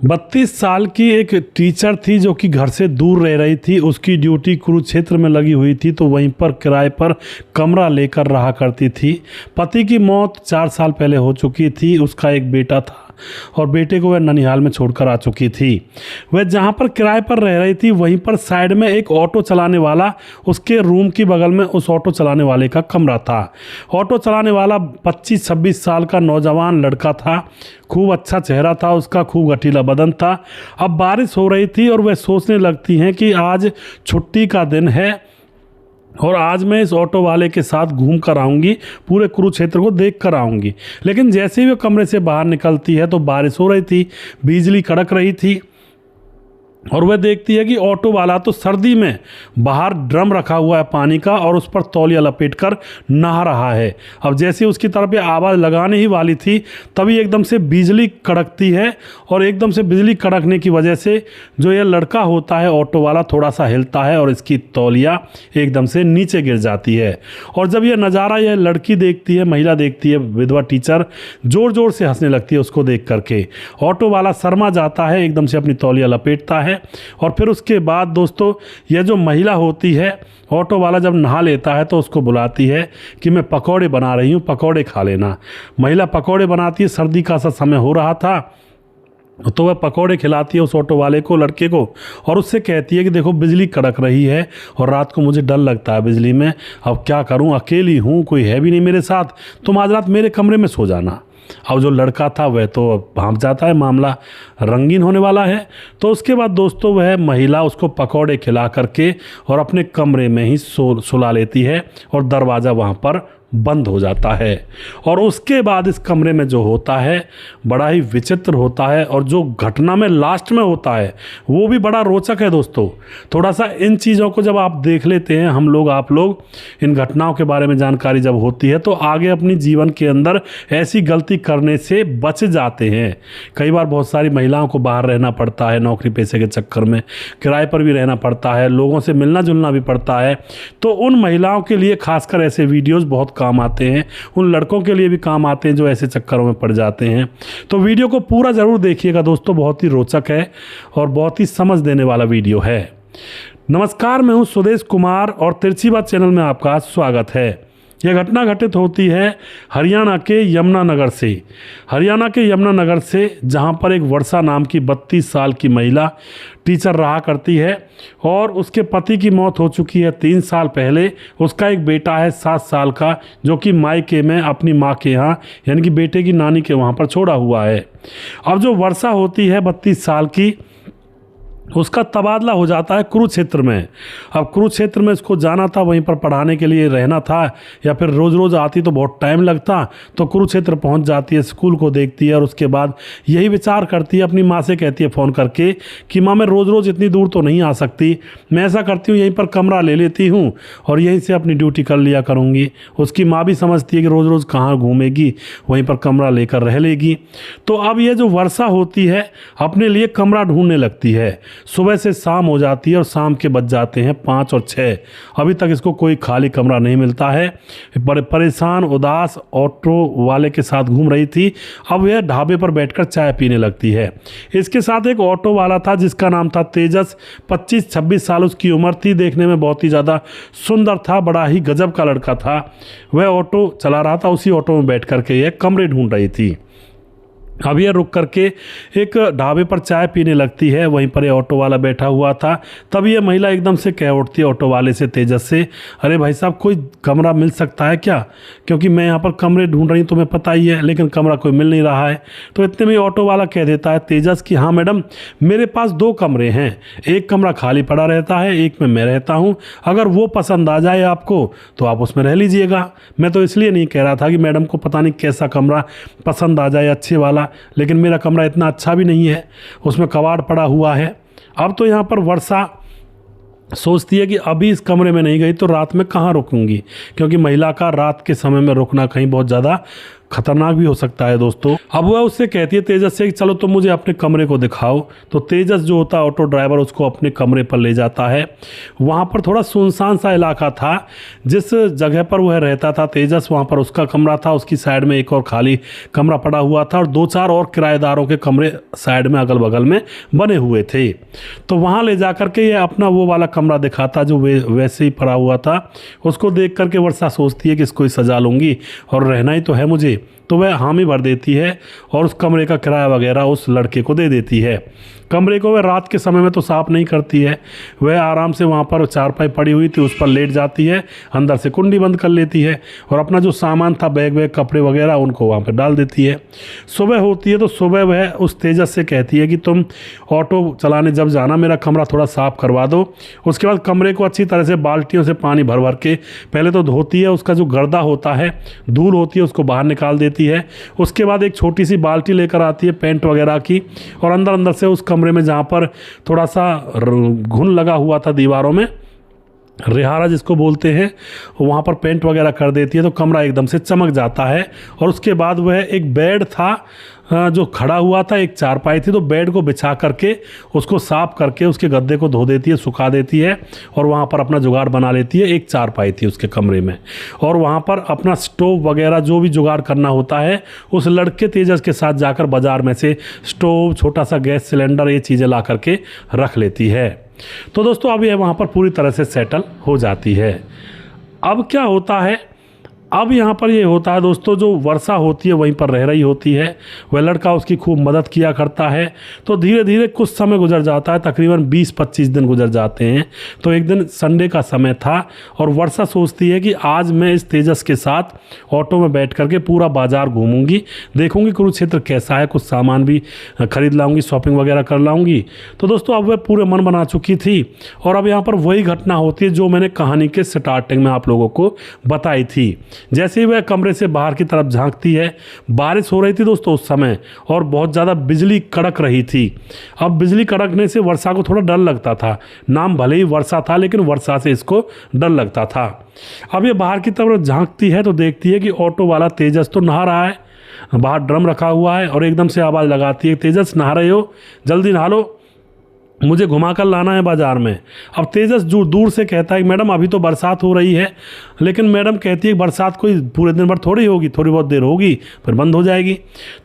32 साल की एक टीचर थी जो कि घर से दूर रह रही थी। उसकी ड्यूटी कुरुक्षेत्र में लगी हुई थी, तो वहीं पर किराए पर कमरा लेकर रहा करती थी। पति की मौत 4 साल पहले हो चुकी थी। उसका एक बेटा था और बेटे को वह ननिहाल में छोड़कर आ चुकी थी। वह जहाँ पर किराए पर रह रही थी वहीं पर साइड में एक ऑटो चलाने वाला, उसके रूम की बगल में उस ऑटो चलाने वाले का कमरा था। ऑटो चलाने वाला 25-26 साल का नौजवान लड़का था। खूब अच्छा चेहरा था उसका, खूब गठीला बदन था। अब बारिश हो रही थी और वह सोचने लगती हैं कि आज छुट्टी का दिन है और आज मैं इस ऑटो वाले के साथ घूम कर आऊँगी, पूरे कुरुक्षेत्र को देख कर आऊँगी। लेकिन जैसे ही वो कमरे से बाहर निकलती है तो बारिश हो रही थी, बिजली कड़क रही थी और वह देखती है कि ऑटो वाला तो सर्दी में बाहर ड्रम रखा हुआ है पानी का और उस पर तौलिया लपेटकर नहा रहा है। अब जैसे उसकी तरफ ये आवाज़ लगाने ही वाली थी तभी एकदम से बिजली कड़कती है और एकदम से बिजली कड़कने की वजह से जो ये लड़का होता है ऑटो वाला थोड़ा सा हिलता है और इसकी तौलिया एकदम से नीचे गिर जाती है। और जब यह नज़ारा यह लड़की देखती है, महिला देखती है, विधवा टीचर ज़ोर ज़ोर से हंसने लगती है उसको देख करके। ऑटो वाला शर्मा जाता है, एकदम से अपनी तौलिया लपेटता है और फिर उसके बाद दोस्तों यह जो महिला होती है, ऑटो वाला जब नहा लेता है तो उसको बुलाती है कि मैं पकौड़े बना रही हूँ, पकौड़े खा लेना। महिला पकौड़े बनाती है, सर्दी का सा समय हो रहा था तो वह पकौड़े खिलाती है उस ऑटो वाले को, लड़के को, और उससे कहती है कि देखो बिजली कड़क रही है और रात को मुझे डर लगता है बिजली में, अब क्या करूं, अकेली हूं, कोई है भी नहीं मेरे साथ, तुम आज रात मेरे कमरे में सो जाना। अब जो लड़का था वह तो भांप जाता है, मामला रंगीन होने वाला है। तो उसके बाद दोस्तों वह महिला उसको पकौड़े खिला करके और अपने कमरे में ही सुला लेती है और दरवाज़ा वहाँ पर बंद हो जाता है। और उसके बाद इस कमरे में जो होता है बड़ा ही विचित्र होता है और जो घटना में लास्ट में होता है वो भी बड़ा रोचक है दोस्तों। थोड़ा सा इन चीज़ों को जब आप देख लेते हैं, हम लोग आप लोग इन घटनाओं के बारे में जानकारी जब होती है तो आगे अपनी जीवन के अंदर ऐसी गलती करने से बच जाते हैं। कई बार बहुत सारी महिलाओं को बाहर रहना पड़ता है, नौकरी पैसे के चक्कर में किराए पर भी रहना पड़ता है, लोगों से मिलना जुलना भी पड़ता है। तो उन महिलाओं के लिए खासकर ऐसे वीडियोज़ बहुत काम आते हैं, उन लड़कों के लिए भी काम आते हैं जो ऐसे चक्करों में पड़ जाते हैं। तो वीडियो को पूरा ज़रूर देखिएगा दोस्तों, बहुत ही रोचक है और बहुत ही समझ देने वाला वीडियो है। नमस्कार, मैं हूं सुदेश कुमार और तिरछी बात चैनल में आपका स्वागत है। यह घटना घटित होती है हरियाणा के यमुनानगर से। हरियाणा के यमुनानगर से, जहां पर एक वर्षा नाम की 32 साल की महिला टीचर रहा करती है और उसके पति की मौत हो चुकी है 3 साल पहले। उसका एक बेटा है 7 साल का जो कि मायके में अपनी माँ के यहाँ यानी कि बेटे की नानी के वहाँ पर छोड़ा हुआ है। अब जो वर्षा होती है 32 साल की, उसका तबादला हो जाता है कुरुक्षेत्र में। अब कुरुक्षेत्र में इसको जाना था, वहीं पर पढ़ाने के लिए रहना था, या फिर रोज़ रोज़ आती तो बहुत टाइम लगता। तो कुरुक्षेत्र पहुंच जाती है, स्कूल को देखती है और उसके बाद यही विचार करती है, अपनी माँ से कहती है फ़ोन करके कि माँ मैं रोज़ रोज़ इतनी दूर तो नहीं आ सकती, मैं ऐसा करती हूँ यहीं पर कमरा ले लेती हूँ और यहीं से अपनी ड्यूटी कर लिया करूँगी। उसकी माँ भी समझती है कि रोज़ रोज़ कहाँ घूमेगी, वहीं पर कमरा लेकर रह लेगी। तो अब ये जो वर्षा होती है अपने लिए कमरा ढूंढने लगती है। सुबह से शाम हो जाती है और शाम के बज जाते हैं 5 और 6। अभी तक इसको कोई खाली कमरा नहीं मिलता है। बड़े परेशान उदास ऑटो वाले के साथ घूम रही थी। अब यह ढाबे पर बैठकर चाय पीने लगती है। इसके साथ एक ऑटो वाला था जिसका नाम था तेजस। 25-26 साल उसकी उम्र थी, देखने में बहुत ही ज़्यादा सुंदर था, बड़ा ही गजब का लड़का था। वह ऑटो चला रहा था, उसी ऑटो में बैठ करके यह कमरे ढूंढ रही थी। अब यह रुक करके एक ढाबे पर चाय पीने लगती है, वहीं पर ये ऑटो वाला बैठा हुआ था। तब ये महिला एकदम से कह उठती है ऑटो वाले से, तेजस से, अरे भाई साहब कोई कमरा मिल सकता है क्या, क्योंकि मैं यहाँ पर कमरे ढूंढ रही हूँ, तुम्हें पता ही है, लेकिन कमरा कोई मिल नहीं रहा है। तो इतने में ऑटो वाला कह देता है तेजस कि हाँ मैडम, मेरे पास 2 कमरे हैं, एक कमरा खाली पड़ा रहता है, एक में मैं रहता हूँ, अगर वो पसंद आ जाए आपको तो आप उसमें रह लीजिएगा। मैं तो इसलिए नहीं कह रहा था कि मैडम को पता नहीं कैसा कमरा पसंद आ जाए अच्छे वाला, लेकिन मेरा कमरा इतना अच्छा भी नहीं है, उसमें कबाड़ पड़ा हुआ है। अब तो यहाँ पर वर्षा सोचती है कि अभी इस कमरे में नहीं गई तो रात में कहाँ रुकूंगी, क्योंकि महिला का रात के समय में रुकना कहीं बहुत ज़्यादा खतरनाक भी हो सकता है दोस्तों। अब वह उससे कहती है तेजस से कि चलो तुम मुझे अपने कमरे को दिखाओ। तो तेजस जो होता है ऑटो ड्राइवर उसको अपने कमरे पर ले जाता है। वहाँ पर थोड़ा सुनसान सा इलाका था। जिस जगह पर वह रहता था तेजस, वहाँ पर उसका कमरा था, उसकी साइड में एक और खाली कमरा पड़ा हुआ था और 2-4 और किराएदारों के कमरे साइड में अगल बगल में बने हुए थे। तो वहाँ ले जा करके ये अपना वो वाला कमरा दिखाता जो वैसे ही पड़ा हुआ था। उसको देख करके वर्षा सोचती है कि इसको ही सजा लूँगी और रहना ही तो है मुझे। तो वह हामी भर देती है और उस कमरे का किराया वगैरह उस लड़के को दे देती है। कमरे को वह रात के समय में तो साफ़ नहीं करती है। वह आराम से वहाँ पर चारपाई पड़ी हुई थी उस पर लेट जाती है, अंदर से कुंडी बंद कर लेती है और अपना जो सामान था बैग वैग कपड़े वगैरह उनको वहाँ पर डाल देती है। सुबह होती है तो सुबह वह उस तेजस से कहती है कि तुम ऑटो चलाने जब जाना मेरा कमरा थोड़ा साफ़ करवा दो। उसके बाद कमरे को अच्छी तरह से बाल्टियों से पानी भर भर के पहले तो धोती है। उसका जो गर्दा होता है, धूल होती है, उसको बाहर निकाल देती है। उसके बाद एक छोटी सी बाल्टी लेकर आती है पेंट वगैरह की और अंदर अंदर से उस कमरे में जहाँ पर थोड़ा सा घुन लगा हुआ था दीवारों में, रिहारा जिसको बोलते हैं, वहाँ पर पेंट वगैरह कर देती है तो कमरा एकदम से चमक जाता है। और उसके बाद वह एक बेड था जो खड़ा हुआ था, एक चारपाई थी, तो बेड को बिछा करके उसको साफ करके उसके गद्दे को धो देती है, सुखा देती है और वहाँ पर अपना जुगाड़ बना लेती है। एक चारपाई थी उसके कमरे में और वहाँ पर अपना स्टोव वगैरह जो भी जुगाड़ करना होता है उस लड़के तेजस के साथ जाकर बाज़ार में से स्टोव, छोटा सा गैस सिलेंडर, ये चीज़ें ला करके रख लेती है। तो दोस्तों अब यह वहाँ पर पूरी तरह से सेटल हो जाती है। अब क्या होता है, अब यहाँ पर ये होता है दोस्तों, जो वर्षा होती है वहीं पर रह रही होती है। वह लड़का उसकी खूब मदद किया करता है। तो धीरे धीरे कुछ समय गुजर जाता है, तकरीबन 20-25 दिन गुजर जाते हैं। तो एक दिन संडे का समय था और वर्षा सोचती है कि आज मैं इस तेजस के साथ ऑटो में बैठ करके पूरा बाज़ार घूमूंगी, देखूंगी कुरुक्षेत्र कैसा है, कुछ सामान भी खरीद लाऊंगी, शॉपिंग वगैरह कर लाऊंगी। तो दोस्तों अब वह पूरे मन बना चुकी थी और अब यहाँ पर वही घटना होती है जो मैंने कहानी के स्टार्टिंग में आप लोगों को बताई थी। जैसे ही वह कमरे से बाहर की तरफ झांकती है, बारिश हो रही थी दोस्तों उस समय और बहुत ज़्यादा बिजली कड़क रही थी। अब बिजली कड़कने से वर्षा को थोड़ा डर लगता था। नाम भले ही वर्षा था लेकिन वर्षा से इसको डर लगता था। अब ये बाहर की तरफ झांकती है तो देखती है कि ऑटो वाला तेजस तो नहा रहा है, बाहर ड्रम रखा हुआ है और एकदम से आवाज़ लगाती है, तेजस नहा रहे हो, जल्दी नहा लो, मुझे घुमा कर लाना है बाज़ार में। अब तेजस जो दूर से कहता है मैडम अभी तो बरसात हो रही है, लेकिन मैडम कहती है बरसात कोई पूरे दिन भर थोड़ी होगी, थोड़ी बहुत देर होगी फिर बंद हो जाएगी।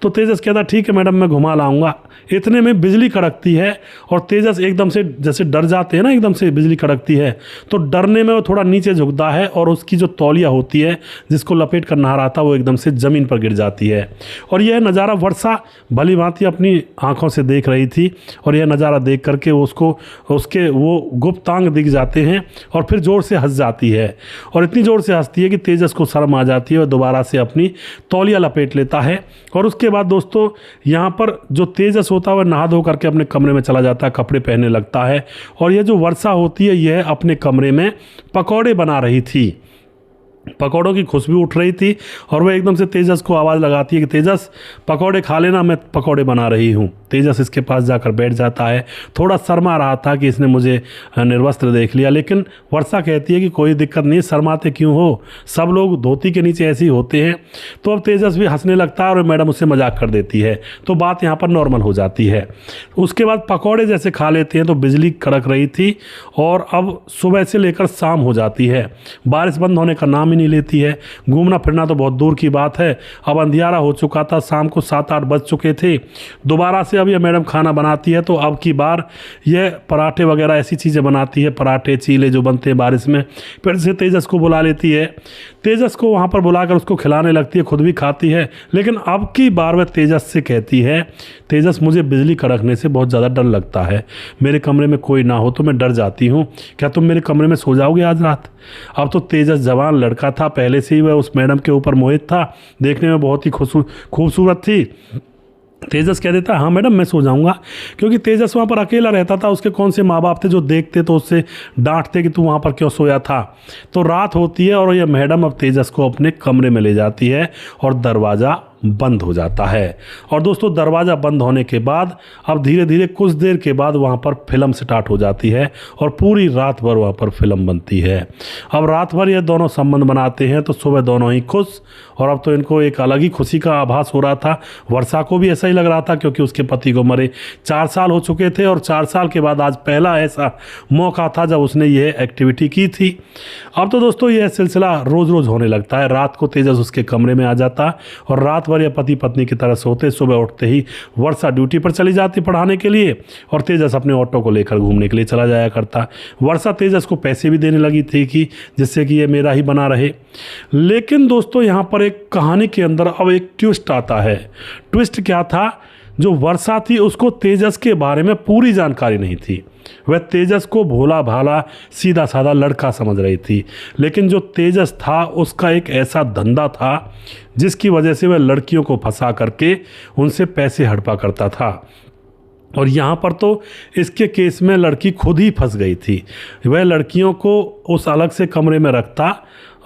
तो तेजस कहता ठीक है मैडम मैं घुमा लाऊंगा। इतने में बिजली कड़कती है और तेजस एकदम से, जैसे डर जाते हैं ना, एकदम से बिजली कड़कती है तो डरने में वो थोड़ा नीचे झुकता है और उसकी जो तौलिया होती है जिसको लपेट कर नहा रहा था वो एकदम से ज़मीन पर गिर जाती है। और यह नज़ारा वर्षा भली भांति अपनी आँखों से देख रही थी और यह नज़ारा देख करके उसको उसके वो गुप्तांग दिख जाते हैं और फिर ज़ोर से हंस जाती है और इतनी ज़ोर से हंसती है कि तेजस को शर्म आ जाती है और दोबारा से अपनी तौलिया लपेट लेता है। और उसके बाद दोस्तों यहाँ पर जो तेजस होता है वह नहा धो करके अपने कमरे में चला जाता है, कपड़े पहनने लगता है। और यह जो वर्षा होती है यह अपने कमरे में पकौड़े बना रही थी, पकौड़ों की खुशबू उठ रही थी और वह एकदम से तेजस को आवाज़ लगाती है कि तेजस पकौड़े खा लेना, मैं पकौड़े बना रही हूँ। तेजस इसके पास जाकर बैठ जाता है। थोड़ा शर्मा रहा था कि इसने मुझे निर्वस्त्र देख लिया, लेकिन वर्षा कहती है कि कोई दिक्कत नहीं, शर्माते क्यों हो, सब लोग धोती के नीचे ऐसे ही होते हैं। तो अब तेजस भी हंसने लगता है और मैडम उससे मजाक कर देती है तो बात यहाँ पर नॉर्मल हो जाती है। उसके बाद पकौड़े जैसे खा लेते हैं तो बिजली कड़क रही थी और अब सुबह से लेकर शाम हो जाती है, बारिश बंद होने का नाम ही नहीं लेती है। घूमना फिरना तो बहुत दूर की बात है। अब अंधियारा हो चुका था, शाम को 7-8 बज चुके थे। दोबारा से अब यह मैडम खाना बनाती है तो अब की बार यह पराठे वगैरह ऐसी चीज़ें बनाती है, पराठे चीले जो बनते हैं बारिश में। फिर से तेजस को बुला लेती है, तेजस को वहाँ पर बुलाकर उसको खिलाने लगती है, खुद भी खाती है। लेकिन अब की बार वह तेजस से कहती है तेजस मुझे बिजली कड़कने से बहुत ज़्यादा डर लगता है, मेरे कमरे में कोई ना हो तो मैं डर जाती हूँ, क्या तुम मेरे कमरे में सो जाओगे आज रात। अब तो तेजस जवान लड़का था, पहले से ही वह उस मैडम के ऊपर मोहित था, देखने में बहुत ही खूबसूरत थी। तेजस कह देता हाँ मैडम मैं सो जाऊंगा, क्योंकि तेजस वहाँ पर अकेला रहता था। उसके कौन से माँ बाप थे जो देखते तो उससे डांटते कि तू वहाँ पर क्यों सोया था। तो रात होती है और यह मैडम अब तेजस को अपने कमरे में ले जाती है और दरवाज़ा बंद हो जाता है। और दोस्तों दरवाज़ा बंद होने के बाद अब धीरे धीरे कुछ देर के बाद वहाँ पर फिल्म स्टार्ट हो जाती है और पूरी रात भर वहाँ पर फिल्म बनती है। अब रात भर ये दोनों संबंध बनाते हैं तो सुबह दोनों ही खुश, और अब तो इनको एक अलग ही खुशी का आभास हो रहा था। वर्षा को भी ऐसा ही लग रहा था क्योंकि उसके पति को मरे 4 साल हो चुके थे और 4 साल के बाद आज पहला ऐसा मौका था जब उसने ये एक्टिविटी की थी। अब तो दोस्तों यह सिलसिला रोज़ रोज़ होने लगता है। रात को तेजस उसके कमरे में आ जाता और रात भर यह पति पत्नी की तरह सोते। सुबह उठते ही वर्षा ड्यूटी पर चली जाती पढ़ाने के लिए और तेजस अपने ऑटो को लेकर घूमने के लिए चला जाया करता। वर्षा तेजस को पैसे भी देने लगी थी कि जिससे कि ये मेरा ही बना रहे। लेकिन दोस्तों यहाँ पर एक कहानी के अंदर अब एक ट्विस्ट आता है। ट्विस्ट क्या था? जो वर्षा थी उसको तेजस के बारे में पूरी जानकारी नहीं थी। वह तेजस को भोला भाला सीधा साधा लड़का समझ रही थी, लेकिन जो तेजस था उसका एक ऐसा धंधा था जिसकी वजह से वह लड़कियों को फंसा करके उनसे पैसे हड़पा करता था। और यहाँ पर तो इसके केस में लड़की खुद ही फंस गई थी। वह लड़कियों को उस अलग से कमरे में रखता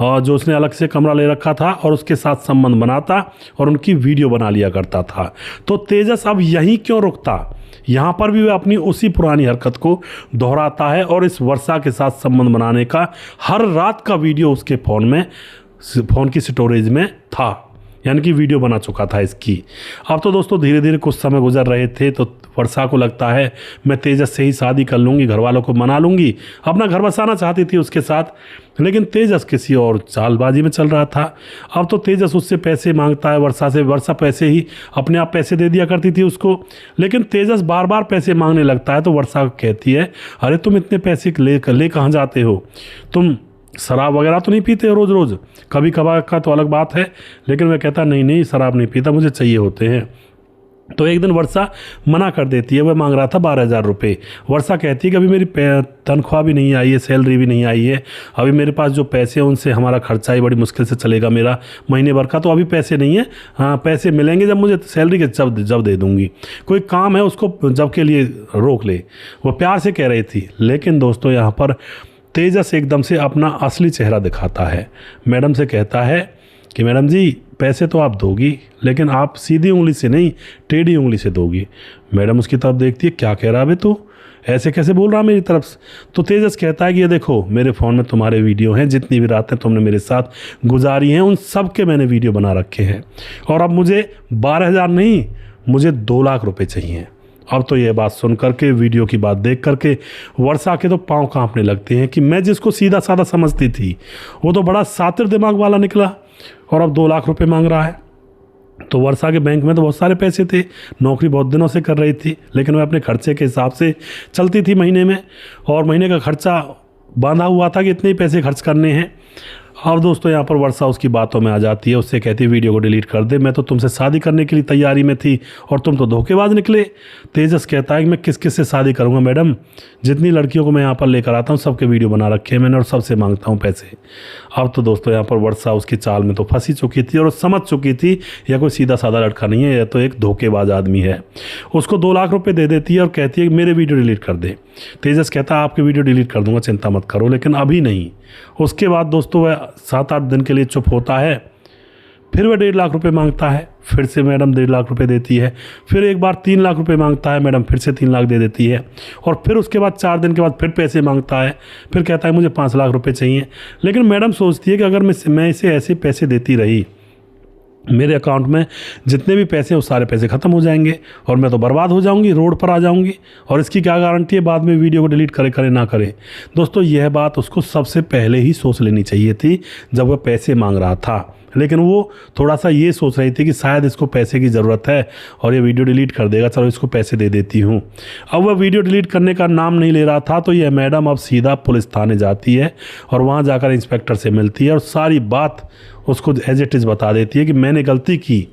और जो उसने अलग से कमरा ले रखा था और उसके साथ संबंध बनाता और उनकी वीडियो बना लिया करता था। तो तेजस अब यहीं क्यों रुकता? यहाँ पर भी वह अपनी उसी पुरानी हरकत को दोहराता है और इस वर्षा के साथ संबंध बनाने का हर रात का वीडियो उसके फ़ोन की स्टोरेज में था, यानी कि वीडियो बना चुका था इसकी। अब तो दोस्तों धीरे धीरे कुछ समय गुजर रहे थे तो वर्षा को लगता है मैं तेजस से ही शादी कर लूँगी, घर वालों को मना लूँगी। अपना घर बसाना चाहती थी उसके साथ, लेकिन तेजस किसी और चालबाजी में चल रहा था। अब तो तेजस उससे पैसे मांगता है वर्षा से। वर्षा पैसे ही अपने आप पैसे दे दिया करती थी उसको, लेकिन तेजस बार बार पैसे मांगने लगता है। तो वर्षा कहती है अरे तुम इतने पैसे ले कहाँ जाते हो? तुम शराब वगैरह तो नहीं पीते हो रोज़ रोज़? कभी कभार का तो अलग बात है। लेकिन वह कहता नहीं शराब नहीं पीता, मुझे चाहिए होते हैं। तो एक दिन वर्षा मना कर देती है। वह मांग रहा था 12,000 रुपये। वर्षा कहती है कि अभी मेरी तनख्वाह भी नहीं आई है, सैलरी भी नहीं आई है, अभी मेरे पास जो पैसे हैं उनसे हमारा खर्चा ही बड़ी मुश्किल से चलेगा मेरा महीने भर का, तो अभी पैसे नहीं है। हाँ पैसे मिलेंगे जब मुझे सैलरी के जब दे दूँगी। कोई काम है उसको जब के लिए रोक ले, वो प्यार से कह रही थी। लेकिन दोस्तों यहाँ पर तेजस एकदम से अपना असली चेहरा दिखाता है। मैडम से कहता है कि मैडम जी पैसे तो आप दोगी, लेकिन आप सीधी उंगली से नहीं टेढ़ी उंगली से दोगी। मैडम उसकी तरफ देखती है, क्या कह रहा है तू, ऐसे कैसे बोल रहा मेरी तरफ से? तो तेजस कहता है कि ये देखो मेरे फ़ोन में तुम्हारे वीडियो हैं, जितनी भी रातें तुमने मेरे साथ गुजारी हैं उन सब के मैंने वीडियो बना रखे हैं, और अब मुझे 12,000 नहीं, मुझे 2 लाख रुपए चाहिए। अब तो ये बात सुन करके, वीडियो की बात देख करके वर्षा के तो पाँव कांपने लगते हैं कि मैं जिसको सीधा साधा समझती थी वो तो बड़ा सातिर दिमाग वाला निकला और अब 2 लाख रुपए मांग रहा है। तो वर्षा के बैंक में तो बहुत सारे पैसे थे, नौकरी बहुत दिनों से कर रही थी, लेकिन वह अपने खर्चे के हिसाब से चलती थी महीने में, और महीने का खर्चा बांधा हुआ था कि इतने ही पैसे खर्च करने हैं। अब दोस्तों यहाँ पर वर्षा उसकी बातों में आ जाती है। उससे कहती है वीडियो को डिलीट कर दे, मैं तो तुमसे शादी करने के लिए तैयारी में थी और तुम तो धोखेबाज निकले। तेजस कहता है कि मैं किस किस से शादी करूँगा मैडम, जितनी लड़कियों को मैं यहाँ पर लेकर आता हूँ सबके वीडियो बना रखे हैं मैंने और सबसे मांगता हूँ पैसे। अब तो दोस्तों यहाँ पर वर्षा उसकी चाल में तो फंसी चुकी थी और समझ चुकी थी यह कोई सीधा साधा लड़का नहीं है, यह तो एक धोखेबाज आदमी है। उसको 2 लाख रुपये दे देती है और कहती है कि मेरे वीडियो डिलीट कर दे। तेजस कहता है आपके वीडियो डिलीट कर दूंगा, चिंता मत करो, लेकिन अभी नहीं। उसके बाद दोस्तों वह 7-8 दिन के लिए चुप होता है। फिर वह 1.5 लाख रुपए मांगता है, फिर से मैडम 1.5 लाख रुपए देती है। फिर एक बार 3 लाख रुपए मांगता है, मैडम फिर से 3 लाख दे देती है। और फिर उसके बाद 4 दिन के बाद फिर पैसे मांगता है, फिर कहता है मुझे 5 लाख रुपए चाहिए। लेकिन मैडम सोचती है कि अगर मैं इसे ऐसे पैसे देती रही, मेरे अकाउंट में जितने भी पैसे हैं वो सारे पैसे ख़त्म हो जाएंगे और मैं तो बर्बाद हो जाऊंगी, रोड पर आ जाऊंगी, और इसकी क्या गारंटी है बाद में वीडियो को डिलीट करे ना करे। दोस्तों यह बात उसको सबसे पहले ही सोच लेनी चाहिए थी जब वह पैसे मांग रहा था, लेकिन वो थोड़ा सा ये सोच रही थी कि शायद इसको पैसे की ज़रूरत है और ये वीडियो डिलीट कर देगा, चलो इसको पैसे दे देती हूँ। अब वह वीडियो डिलीट करने का नाम नहीं ले रहा था, तो यह मैडम अब सीधा पुलिस थाने जाती है और वहाँ जाकर इंस्पेक्टर से मिलती है और सारी बात उसको एज इट इज़ बता देती है कि मैंने गलती की,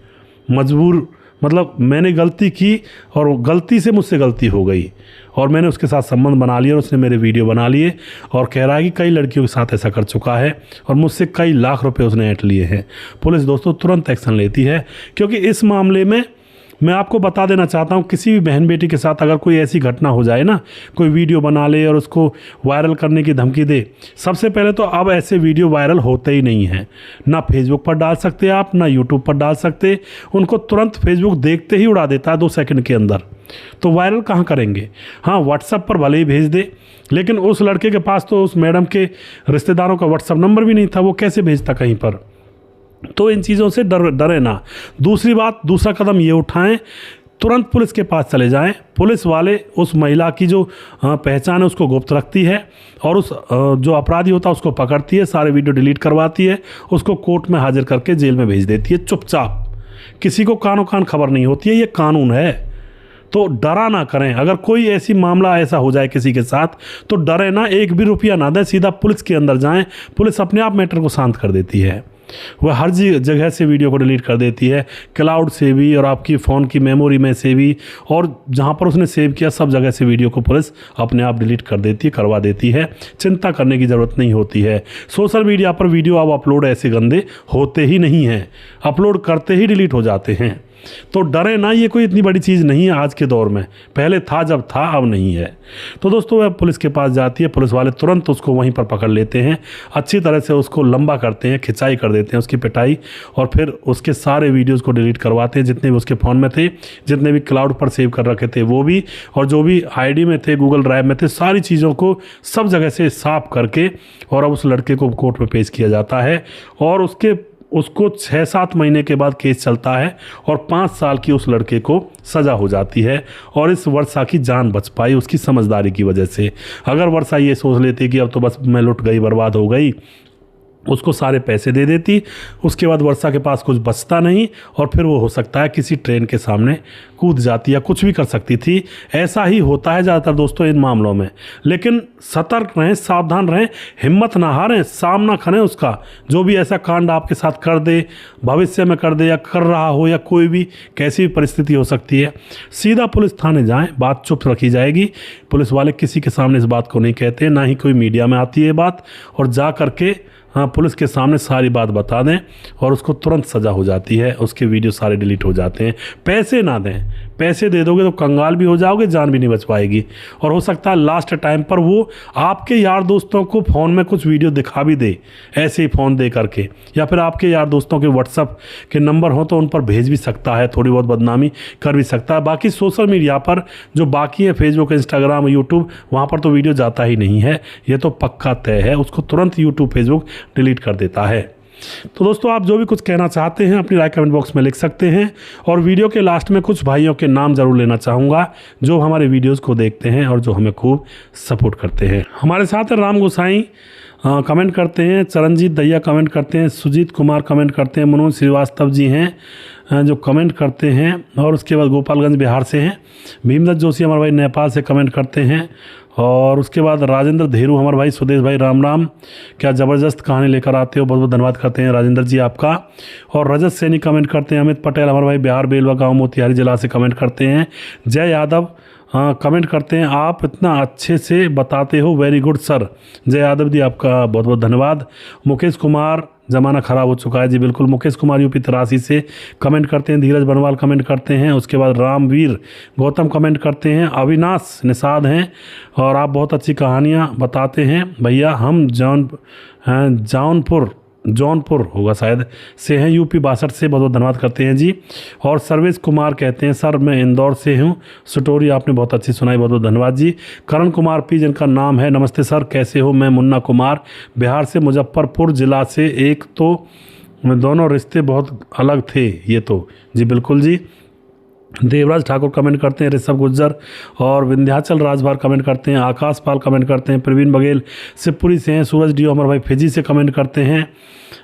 मैंने गलती की और गलती से मुझसे गलती हो गई और मैंने उसके साथ संबंध बना लिया और उसने मेरे वीडियो बना लिए, और कह रहा है कि कई लड़कियों के साथ ऐसा कर चुका है और मुझसे कई लाख रुपए उसने ऐंठ लिए हैं। पुलिस दोस्तों तुरंत एक्शन लेती है, क्योंकि इस मामले में मैं आपको बता देना चाहता हूँ, किसी भी बहन बेटी के साथ अगर कोई ऐसी घटना हो जाए ना, कोई वीडियो बना ले और उसको वायरल करने की धमकी दे, सबसे पहले तो अब ऐसे वीडियो वायरल होते ही नहीं हैं। ना फेसबुक पर डाल सकते आप, ना यूट्यूब पर डाल सकते, उनको तुरंत फेसबुक देखते ही उड़ा देता है 2 सेकंड के अंदर। तो वायरल कहाँ करेंगे? हाँ, व्हाट्सएप पर भले ही भेज दे, लेकिन उस लड़के के पास तो उस मैडम के रिश्तेदारों का व्हाट्सएप नंबर भी नहीं था, वो कैसे भेजता कहीं पर? तो इन चीज़ों से डरे ना। दूसरी बात, दूसरा कदम ये उठाएं, तुरंत पुलिस के पास चले जाएं। पुलिस वाले उस महिला की जो पहचान है उसको गुप्त रखती है और उस जो अपराधी होता है उसको पकड़ती है, सारे वीडियो डिलीट करवाती है, उसको कोर्ट में हाजिर करके जेल में भेज देती है चुपचाप। किसी को कानो कान खबर नहीं होती है, ये कानून है। तो डरा ना करें। अगर कोई ऐसी मामला ऐसा हो जाए किसी के साथ तो डरे ना, 1 भी रुपया ना दें, सीधा पुलिस के अंदर जाएं। पुलिस अपने आप मैटर को शांत कर देती है। वह हर जगह से वीडियो को डिलीट कर देती है, क्लाउड से भी और आपकी फ़ोन की मेमोरी में से भी, और जहाँ पर उसने सेव किया सब जगह से वीडियो को पुलिस अपने आप डिलीट कर देती है, करवा देती है। चिंता करने की ज़रूरत नहीं होती है। सोशल मीडिया पर वीडियो अब अपलोड ऐसे गंदे होते ही नहीं हैं, अपलोड करते ही डिलीट हो जाते हैं। तो डरे ना, ये कोई इतनी बड़ी चीज़ नहीं है आज के दौर में, पहले था जब था, अब नहीं है। तो दोस्तों वह पुलिस के पास जाती है, पुलिस वाले तुरंत उसको वहीं पर पकड़ लेते हैं, अच्छी तरह से उसको लंबा करते हैं, खिंचाई कर देते हैं उसकी पिटाई, और फिर उसके सारे वीडियोज़ को डिलीट करवाते हैं, जितने भी उसके फ़ोन में थे, जितने भी क्लाउड पर सेव कर रखे थे वो भी, और जो भी आईडी में थे, गूगल ड्राइव में थे, सारी चीज़ों को सब जगह से साफ करके और अब उस लड़के को कोर्ट में पेश किया जाता है। और उसको 6-7 महीने के बाद केस चलता है और 5 साल की उस लड़के को सज़ा हो जाती है। और इस वर्षा की जान बच पाई उसकी समझदारी की वजह से। अगर वर्षा ये सोच लेती कि अब तो बस मैं लुट गई, बर्बाद हो गई, उसको सारे पैसे दे देती, उसके बाद वर्षा के पास कुछ बचता नहीं और फिर वो हो सकता है किसी ट्रेन के सामने कूद जाती या कुछ भी कर सकती थी। ऐसा ही होता है ज़्यादातर दोस्तों इन मामलों में। लेकिन सतर्क रहें, सावधान रहें, हिम्मत ना हारें, सामना करें उसका। जो भी ऐसा कांड आपके साथ कर दे, भविष्य में कर दे या कर रहा हो, या कोई भी कैसी भी परिस्थिति हो सकती है, सीधा पुलिस थाने जाएं, बात चुप रखी जाएगी। पुलिस वाले किसी के सामने इस बात को नहीं कहते, ना ही कोई मीडिया में आती है बात, और जा करके हाँ पुलिस के सामने सारी बात बता दें और उसको तुरंत सज़ा हो जाती है, उसके वीडियो सारे डिलीट हो जाते हैं। पैसे ना दें, पैसे दे दोगे तो कंगाल भी हो जाओगे, जान भी नहीं बच पाएगी। और हो सकता है लास्ट टाइम पर वो आपके यार दोस्तों को फ़ोन में कुछ वीडियो दिखा भी दे, ऐसे ही फ़ोन दे करके, या फिर आपके यार दोस्तों के व्हाट्सएप के नंबर हो तो उन पर भेज भी सकता है, थोड़ी बहुत बदनामी कर भी सकता है। बाकी सोशल मीडिया पर जो बाकी है, फेसबुक, इंस्टाग्राम, यूट्यूब, वहाँ पर तो वीडियो जाता ही नहीं है, ये तो पक्का तय है, उसको तुरंत यूट्यूब, फेसबुक डिलीट कर देता है। तो दोस्तों आप जो भी कुछ कहना चाहते हैं अपनी राय कमेंट बॉक्स में लिख सकते हैं। और वीडियो के लास्ट में कुछ भाइयों के नाम ज़रूर लेना चाहूँगा जो हमारे वीडियोस को देखते हैं और जो हमें खूब सपोर्ट करते हैं। हमारे साथ राम गोसाई कमेंट करते हैं, चरणजीत दहिया कमेंट करते हैं, सुजीत कुमार कमेंट करते हैं, मनोज श्रीवास्तव जी हैं जो कमेंट करते हैं, और उसके बाद गोपालगंज बिहार से हैं, भीमदत्त जोशी हमारे भाई नेपाल से कमेंट करते हैं, और उसके बाद राजेंद्र धेरू हमारे भाई, सुदेश भाई राम राम, क्या ज़बरदस्त कहानी लेकर आते हो, बहुत बहुत धन्यवाद करते हैं राजेंद्र जी आपका। और रजत सैनी कमेंट करते हैं, अमित पटेल हमारे भाई बिहार बेलवा गाँव मोतिहारी जिला से कमेंट करते हैं, जय यादव कमेंट करते हैं, आप इतना अच्छे से बताते हो, वेरी गुड सर। जय यादव जी आपका बहुत बहुत धन्यवाद। मुकेश कुमार, ज़माना ख़राब हो चुका है जी, बिल्कुल। मुकेश कुमार यूपी 83 से कमेंट करते हैं, धीरज बनवाल कमेंट करते हैं, उसके बाद रामवीर गौतम कमेंट करते हैं, अविनाश निषाद हैं, और आप बहुत अच्छी कहानियाँ बताते हैं भैया, हम जौनपुर होगा शायद से हैं, यूपी 62 से, बहुत बहुत धन्यवाद करते हैं जी। और सर्वेश कुमार कहते हैं, सर मैं इंदौर से हूँ, स्टोरी आपने बहुत अच्छी सुनाई, बहुत बहुत धन्यवाद जी। करण कुमार पी जिनका नाम है, नमस्ते सर कैसे हो, मैं मुन्ना कुमार बिहार से, मुजफ्फरपुर ज़िला से, एक तो दोनों रिश्ते बहुत अलग थे ये तो, जी बिल्कुल जी। देवराज ठाकुर कमेंट करते हैं, ऋषभ गुज्जर और विंध्याचल राजभार कमेंट करते हैं, आकाश पाल कमेंट करते हैं, प्रवीण बघेल शिवपुरी से हैं, सूरज डीओ हमारे भाई फिजी से कमेंट करते हैं,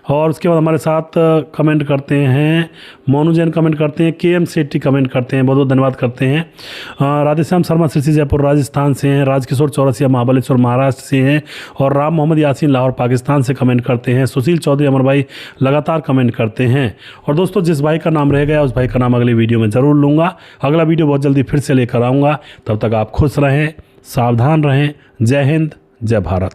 और उसके बाद हमारे साथ कमेंट करते हैं मोनू जैन कमेंट करते हैं, KM सेट्टी कमेंट करते हैं, बहुत बहुत धन्यवाद करते हैं। राधेश्याम शर्मा सिरसी जयपुर राजस्थान से हैं, राजकिशोर चौरसिया महाबलेश्वर महाराष्ट्र से हैं, और राम मोहम्मद यासीन लाहौर पाकिस्तान से कमेंट करते हैं, सुशील चौधरी हमारे भाई लगातार कमेंट करते हैं। और दोस्तों जिस भाई का नाम रह गया उस भाई का नाम अगली वीडियो में ज़रूर लूँगा। अगला वीडियो बहुत जल्दी फिर से लेकर आऊँगा, तब तक आप खुश रहें, सावधान रहें। जय हिंद, जय भारत।